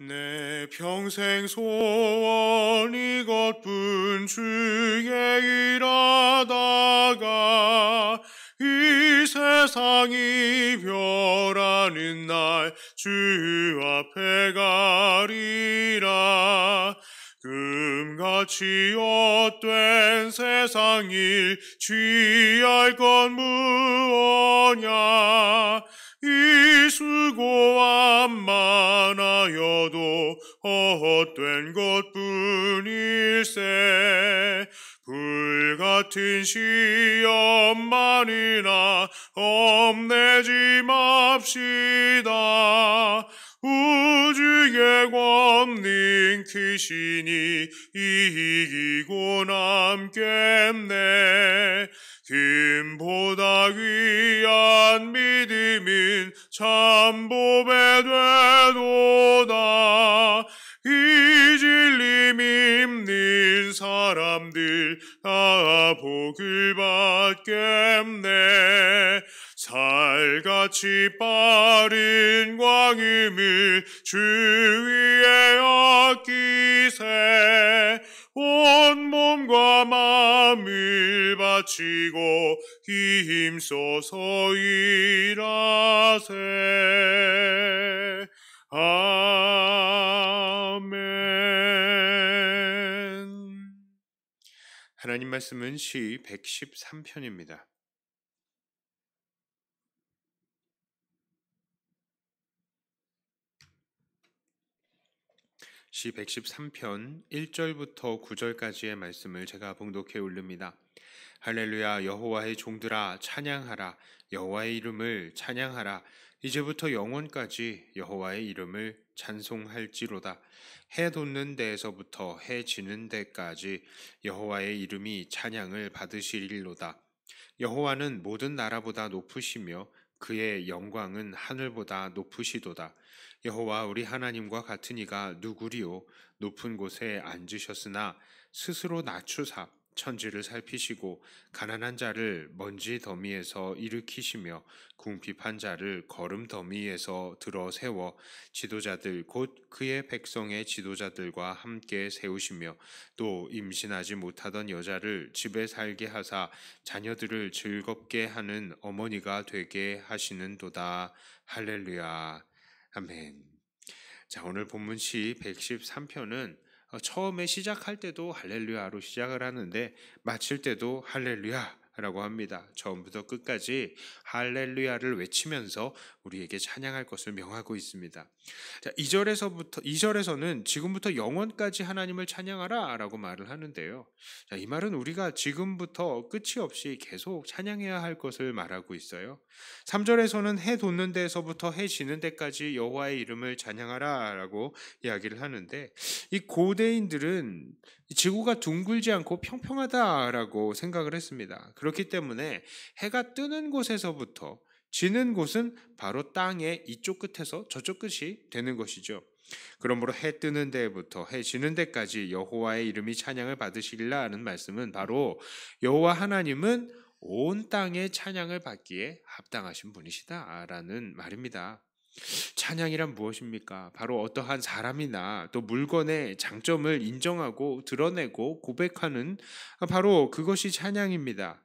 내 평생 소원 이것뿐 주의 일하다가 이 세상이 별하는 날 주 앞에 가리라. 금같이 헛된 세상 일 취할 건 무엇냐. 이 수고함 많아여도 헛된 것뿐일세. 불같은 시험만이나 겁내지 맙시다. 우주의 권능 크시니 이기고 남겠네. 금보다 귀한 믿음은 참보배 되도다. 이 진림 입는 사람들 다 복을 받겠네. 살같이 빠른 광음을 주 위에 아끼세. 온 몸과 마음을 바치고 힘써서 일하세. 아멘. 하나님 말씀은 시 113편입니다. 시 113편 1절부터 9절까지의 말씀을 제가 봉독해 올립니다. 할렐루야. 여호와의 종들아 찬양하라. 여호와의 이름을 찬양하라. 이제부터 영원까지 여호와의 이름을 찬송할지로다. 해 돋는 데에서부터 해 지는 데까지 여호와의 이름이 찬양을 받으시리로다. 여호와는 모든 나라보다 높으시며 그의 영광은 하늘보다 높으시도다. 여호와 우리 하나님과 같은 이가 누구리요. 높은 곳에 앉으셨으나 스스로 낮추사 천지를 살피시고 가난한 자를 먼지 더미에서 일으키시며 궁핍한 자를 거름 더미에서 들어 세워 지도자들 곧 그의 백성의 지도자들과 함께 세우시며 또 임신하지 못하던 여자를 집에 살게 하사 자녀들을 즐겁게 하는 어머니가 되게 하시는도다. 할렐루야. 아멘. 자, 오늘 본문 시 113편은 처음에 시작할 때도 할렐루야로 시작을 하는데 마칠 때도 할렐루야라고 합니다. 처음부터 끝까지 할렐루야를 외치면서 우리에게 찬양할 것을 명하고 있습니다. 자, 2절에서는 지금부터 영원까지 하나님을 찬양하라라고 말을 하는데요. 자, 이 말은 우리가 지금부터 끝이 없이 계속 찬양해야 할 것을 말하고 있어요. 3절에서는 해 돋는 데에서부터 해 지는 데까지 여호와의 이름을 찬양하라라고 이야기를 하는데 이 고대인들은 지구가 둥글지 않고 평평하다라고 생각을 했습니다. 그렇기 때문에 해가 뜨는 곳에서부터 지는 곳은 바로 땅의 이쪽 끝에서 저쪽 끝이 되는 것이죠. 그러므로 해 뜨는 데부터 해 지는 데까지 여호와의 이름이 찬양을 받으시리라는 말씀은 바로 여호와 하나님은 온 땅의 찬양을 받기에 합당하신 분이시다라는 말입니다. 찬양이란 무엇입니까? 바로 어떠한 사람이나 또 물건의 장점을 인정하고 드러내고 고백하는 바로 그것이 찬양입니다.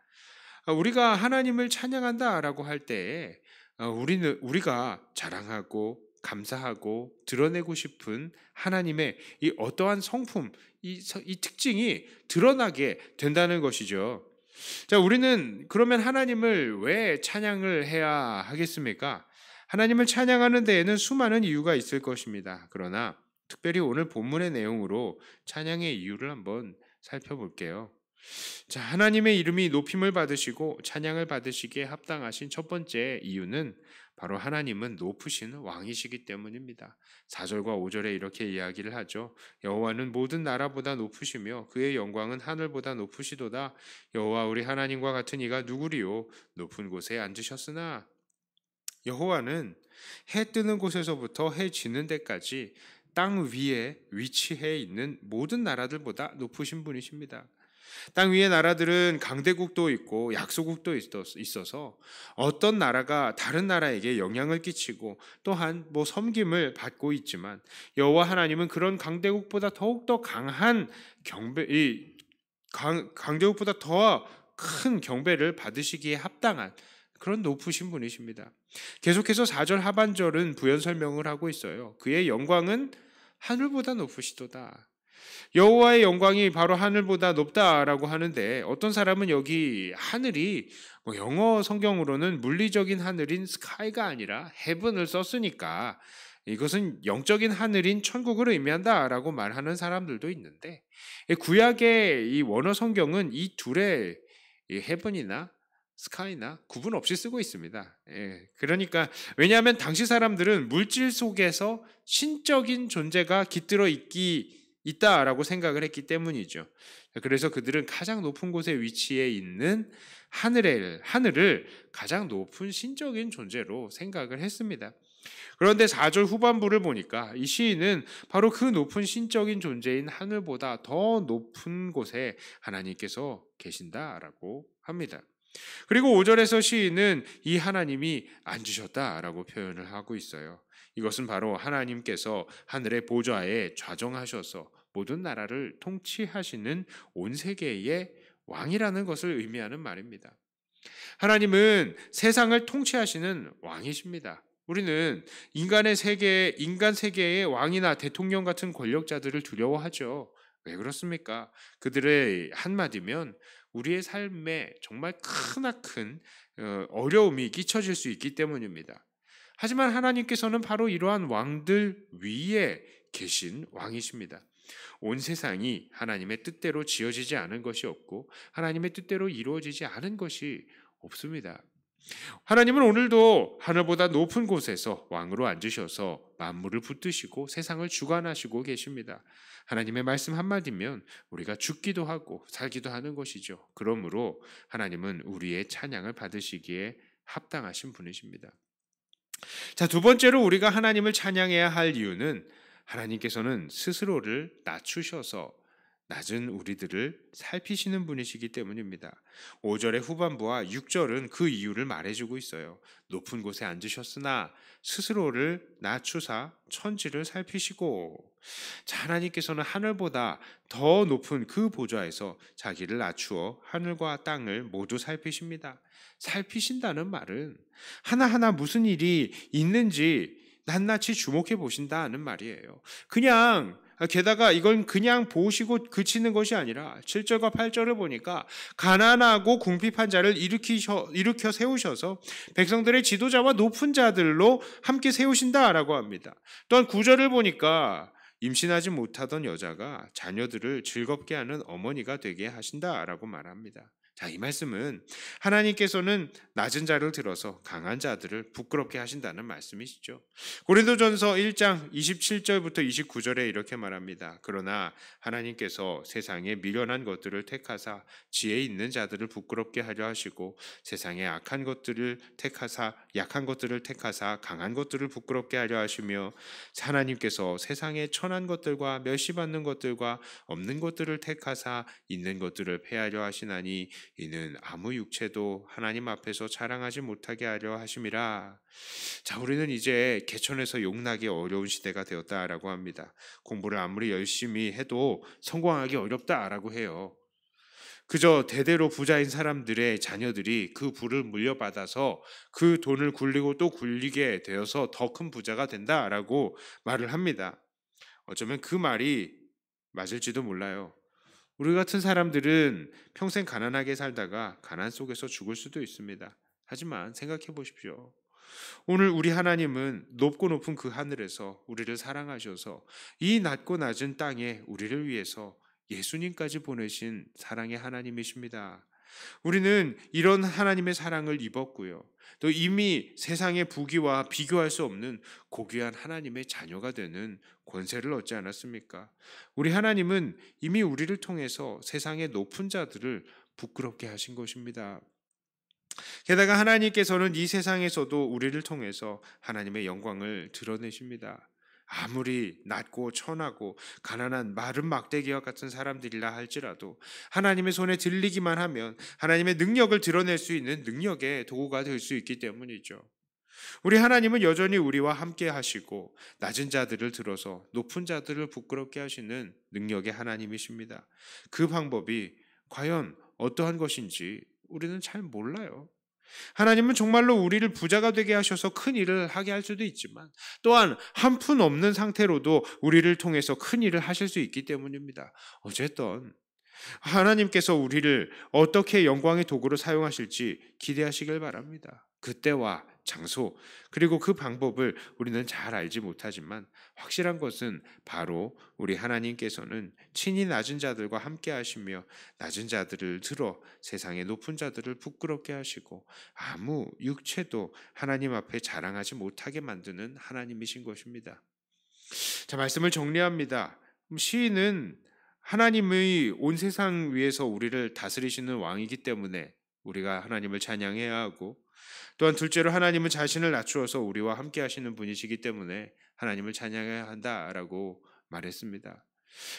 우리가 하나님을 찬양한다라고 할 때 우리가 자랑하고 감사하고 드러내고 싶은 하나님의 이 어떠한 성품, 이 특징이 드러나게 된다는 것이죠. 자, 우리는 그러면 하나님을 왜 찬양을 해야 하겠습니까? 하나님을 찬양하는 데에는 수많은 이유가 있을 것입니다. 그러나 특별히 오늘 본문의 내용으로 찬양의 이유를 한번 살펴볼게요. 자, 하나님의 이름이 높임을 받으시고 찬양을 받으시기에 합당하신 첫 번째 이유는 바로 하나님은 높으신 왕이시기 때문입니다. 4절과 5절에 이렇게 이야기를 하죠. 여호와는 모든 나라보다 높으시며 그의 영광은 하늘보다 높으시도다. 여호와 우리 하나님과 같은 이가 누구리요. 높은 곳에 앉으셨으나. 여호와는 해 뜨는 곳에서부터 해 지는 데까지 땅 위에 위치해 있는 모든 나라들보다 높으신 분이십니다. 땅 위의 나라들은 강대국도 있고 약소국도 있어서 어떤 나라가 다른 나라에게 영향을 끼치고 또한 섬김을 받고 있지만, 여호와 하나님은 그런 강대국보다 더욱더 강한 강대국보다 더 큰 경배를 받으시기에 합당한 그런 높으신 분이십니다. 계속해서 4절 하반절은 부연 설명을 하고 있어요. 그의 영광은 하늘보다 높으시도다. 여호와의 영광이 바로 하늘보다 높다라고 하는데, 어떤 사람은 여기 하늘이 영어 성경으로는 물리적인 하늘인 스카이가 아니라 헤븐을 썼으니까 이것은 영적인 하늘인 천국을 의미한다라고 말하는 사람들도 있는데, 구약의 이 원어 성경은 이 둘의 이 헤븐이나 스카이나 구분 없이 쓰고 있습니다. 그러니까 왜냐하면 당시 사람들은 물질 속에서 신적인 존재가 깃들어 있다라고 생각을 했기 때문이죠. 그래서 그들은 가장 높은 곳에 위치해 있는 하늘을 가장 높은 신적인 존재로 생각을 했습니다. 그런데 4절 후반부를 보니까 이 시인은 바로 그 높은 신적인 존재인 하늘보다 더 높은 곳에 하나님께서 계신다라고 합니다. 그리고 5절에서 시인은 이 하나님이 앉으셨다라고 표현을 하고 있어요. 이것은 바로 하나님께서 하늘의 보좌에 좌정하셔서 모든 나라를 통치하시는 온 세계의 왕이라는 것을 의미하는 말입니다. 하나님은 세상을 통치하시는 왕이십니다. 우리는 인간 세계의 왕이나 대통령 같은 권력자들을 두려워하죠. 왜 그렇습니까? 그들의 한마디면 우리의 삶에 정말 크나큰 어려움이 끼쳐질 수 있기 때문입니다. 하지만 하나님께서는 바로 이러한 왕들 위에 계신 왕이십니다. 온 세상이 하나님의 뜻대로 지어지지 않은 것이 없고 하나님의 뜻대로 이루어지지 않은 것이 없습니다. 하나님은 오늘도 하늘보다 높은 곳에서 왕으로 앉으셔서 만물을 붙드시고 세상을 주관하시고 계십니다. 하나님의 말씀 한마디면 우리가 죽기도 하고 살기도 하는 것이죠. 그러므로 하나님은 우리의 찬양을 받으시기에 합당하신 분이십니다. 자, 두 번째로 우리가 하나님을 찬양해야 할 이유는 하나님께서는 스스로를 낮추셔서 낮은 우리들을 살피시는 분이시기 때문입니다. 5절의 후반부와 6절은 그 이유를 말해주고 있어요. 높은 곳에 앉으셨으나 스스로를 낮추사 천지를 살피시고. 자, 하나님께서는 하늘보다 더 높은 그 보좌에서 자기를 낮추어 하늘과 땅을 모두 살피십니다. 살피신다는 말은 하나하나 무슨 일이 있는지 낱낱이 주목해 보신다는 말이에요. 게다가 이건 그냥 보시고 그치는 것이 아니라 7절과 8절을 보니까 가난하고 궁핍한 자를 일으켜 세우셔서 백성들의 지도자와 높은 자들로 함께 세우신다라고 합니다. 또한 9절을 보니까 임신하지 못하던 여자가 자녀들을 즐겁게 하는 어머니가 되게 하신다라고 말합니다. 자, 이 말씀은 하나님께서는 낮은 자를 들어서 강한 자들을 부끄럽게 하신다는 말씀이시죠. 고린도전서 1장 27절부터 29절에 이렇게 말합니다. 그러나 하나님께서 세상에 미련한 것들을 택하사 지혜 있는 자들을 부끄럽게 하려 하시고 세상에 약한 것들을 택하사 강한 것들을 부끄럽게 하려 하시며 하나님께서 세상에 천한 것들과 멸시받는 것들과 없는 것들을 택하사 있는 것들을 폐하려 하시나니 이는 아무 육체도 하나님 앞에서 자랑하지 못하게 하려 하심이라. 자, 우리는 이제 개천에서 용나기 어려운 시대가 되었다라고 합니다. 공부를 아무리 열심히 해도 성공하기 어렵다라고 해요. 그저 대대로 부자인 사람들의 자녀들이 그 부를 물려받아서 그 돈을 굴리고 또 굴리게 되어서 더 큰 부자가 된다라고 말을 합니다. 어쩌면 그 말이 맞을지도 몰라요. 우리 같은 사람들은 평생 가난하게 살다가 가난 속에서 죽을 수도 있습니다. 하지만 생각해 보십시오. 오늘 우리 하나님은 높고 높은 그 하늘에서 우리를 사랑하셔서 이 낮고 낮은 땅에 우리를 위해서 예수님까지 보내신 사랑의 하나님이십니다. 우리는 이런 하나님의 사랑을 입었고요. 또 이미 세상의 부귀와 비교할 수 없는 고귀한 하나님의 자녀가 되는 권세를 얻지 않았습니까? 우리 하나님은 이미 우리를 통해서 세상의 높은 자들을 부끄럽게 하신 것입니다. 게다가 하나님께서는 이 세상에서도 우리를 통해서 하나님의 영광을 드러내십니다. 아무리 낮고 천하고 가난한 마른 막대기와 같은 사람들이라 할지라도 하나님의 손에 들리기만 하면 하나님의 능력을 드러낼 수 있는 능력의 도구가 될 수 있기 때문이죠. 우리 하나님은 여전히 우리와 함께 하시고 낮은 자들을 들어서 높은 자들을 부끄럽게 하시는 능력의 하나님이십니다. 그 방법이 과연 어떠한 것인지 우리는 잘 몰라요. 하나님은 정말로 우리를 부자가 되게 하셔서 큰 일을 하게 할 수도 있지만 또한 한 푼 없는 상태로도 우리를 통해서 큰 일을 하실 수 있기 때문입니다. 어쨌든 하나님께서 우리를 어떻게 영광의 도구로 사용하실지 기대하시길 바랍니다. 그때와 장소, 그리고 그 방법을 우리는 잘 알지 못하지만 확실한 것은 바로 우리 하나님께서는 친히 낮은 자들과 함께 하시며 낮은 자들을 들어 세상의 높은 자들을 부끄럽게 하시고 아무 육체도 하나님 앞에 자랑하지 못하게 만드는 하나님이신 것입니다. 자, 말씀을 정리합니다. 시인은 하나님의 온 세상 위에서 우리를 다스리시는 왕이기 때문에 우리가 하나님을 찬양해야 하고, 또한 둘째로 하나님은 자신을 낮추어서 우리와 함께 하시는 분이시기 때문에 하나님을 찬양해야 한다라고 말했습니다.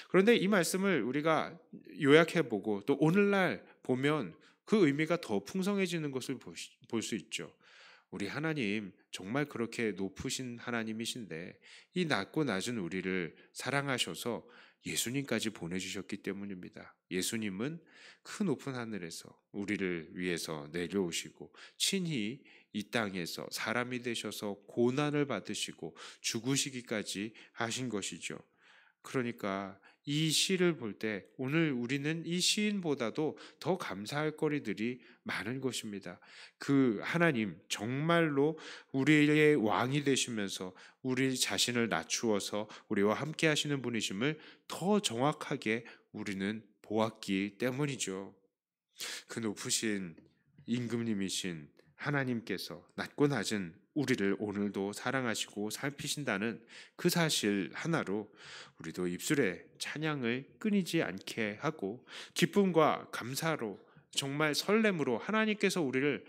그런데 이 말씀을 우리가 요약해 보고 또 오늘날 보면 그 의미가 더 풍성해지는 것을 볼 수 있죠. 우리 하나님 정말 그렇게 높으신 하나님이신데 이 낮고 낮은 우리를 사랑하셔서 예수님까지 보내주셨기 때문입니다. 예수님은 그 높은 하늘에서 우리를 위해서 내려오시고 친히 이 땅에서 사람이 되셔서 고난을 받으시고 죽으시기까지 하신 것이죠. 그러니까 이 시를 볼 때 오늘 우리는 이 시인보다도 더 감사할 거리들이 많은 것입니다. 그 하나님 정말로 우리의 왕이 되시면서 우리 자신을 낮추어서 우리와 함께 하시는 분이심을 더 정확하게 우리는 보았기 때문이죠. 그 높으신 임금님이신 하나님께서 낮고 낮은 우리를 오늘도 사랑하시고 살피신다는 그 사실 하나로 우리도 입술에 찬양을 끊이지 않게 하고 기쁨과 감사로 정말 설렘으로 하나님께서 우리를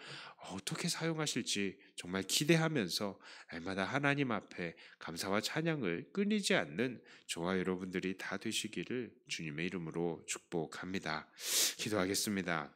어떻게 사용하실지 정말 기대하면서 날마다 하나님 앞에 감사와 찬양을 끊이지 않는 저와 여러분들이 다 되시기를 주님의 이름으로 축복합니다. 기도하겠습니다.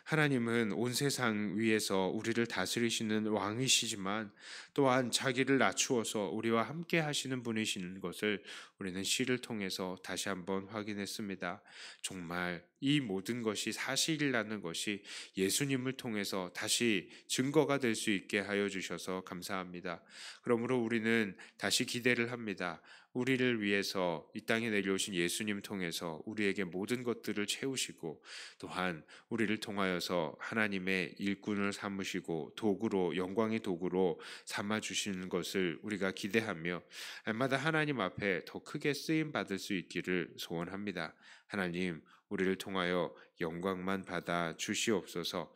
하나님은 온 세상 위에서 우리를 다스리시는 왕이시지만 또한 자기를 낮추어서 우리와 함께 하시는 분이시는 것을 우리는 시를 통해서 다시 한번 확인했습니다. 정말 이 모든 것이 사실이라는 것이 예수님을 통해서 다시 증거가 될 수 있게 하여 주셔서 감사합니다. 그러므로 우리는 다시 기대를 합니다. 우리를 위해서 이 땅에 내려오신 예수님 통해서 우리에게 모든 것들을 채우시고 또한 우리를 통하여서 하나님의 일꾼을 삼으시고 도구로 영광의 도구로 삼아 주시는 것을 우리가 기대하며 날마다 하나님 앞에 더 크게 쓰임 받을 수 있기를 소원합니다. 하나님, 우리를 통하여 영광만 받아 주시옵소서.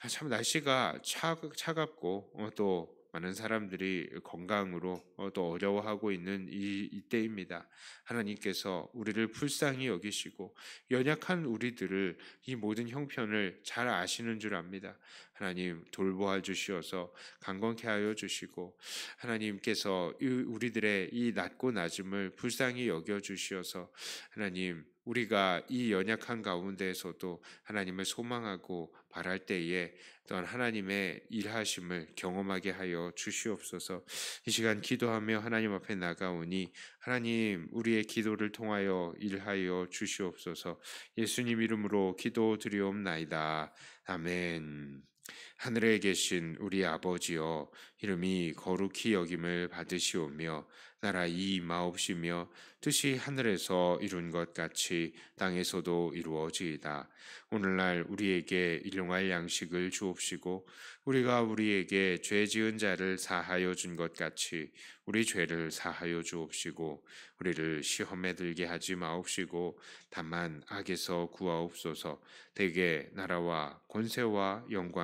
참 날씨가 차갑고 또 많은 사람들이 건강으로 또 어려워하고 있는 이때입니다. 하나님께서 우리를 불쌍히 여기시고 연약한 우리들을 이 모든 형편을 잘 아시는 줄 압니다. 하나님 돌보아 주시어서 강건케 하여 주시고 하나님께서 우리들의 이 낮고 낮음을 불쌍히 여겨 주시어서 하나님 우리가 이 연약한 가운데에서도 하나님을 소망하고 바랄 때에 또한 하나님의 일하심을 경험하게 하여 주시옵소서. 이 시간 기도하며 하나님 앞에 나가오니 하나님 우리의 기도를 통하여 일하여 주시옵소서. 예수님 이름으로 기도드리옵나이다. 아멘. 하늘에 계신 우리 아버지여, 이름이 거룩히 여김을 받으시오며 나라 임하옵시며 뜻이 하늘에서 이룬 것 같이 땅에서도 이루어지이다. 오늘날 우리에게 일용할 양식을 주옵시고 우리가 우리에게 죄 지은 자를 사하여 준 것 같이 우리 죄를 사하여 주옵시고 우리를 시험에 들게 하지 마옵시고 다만 악에서 구하옵소서. 대개 나라와 권세와 영광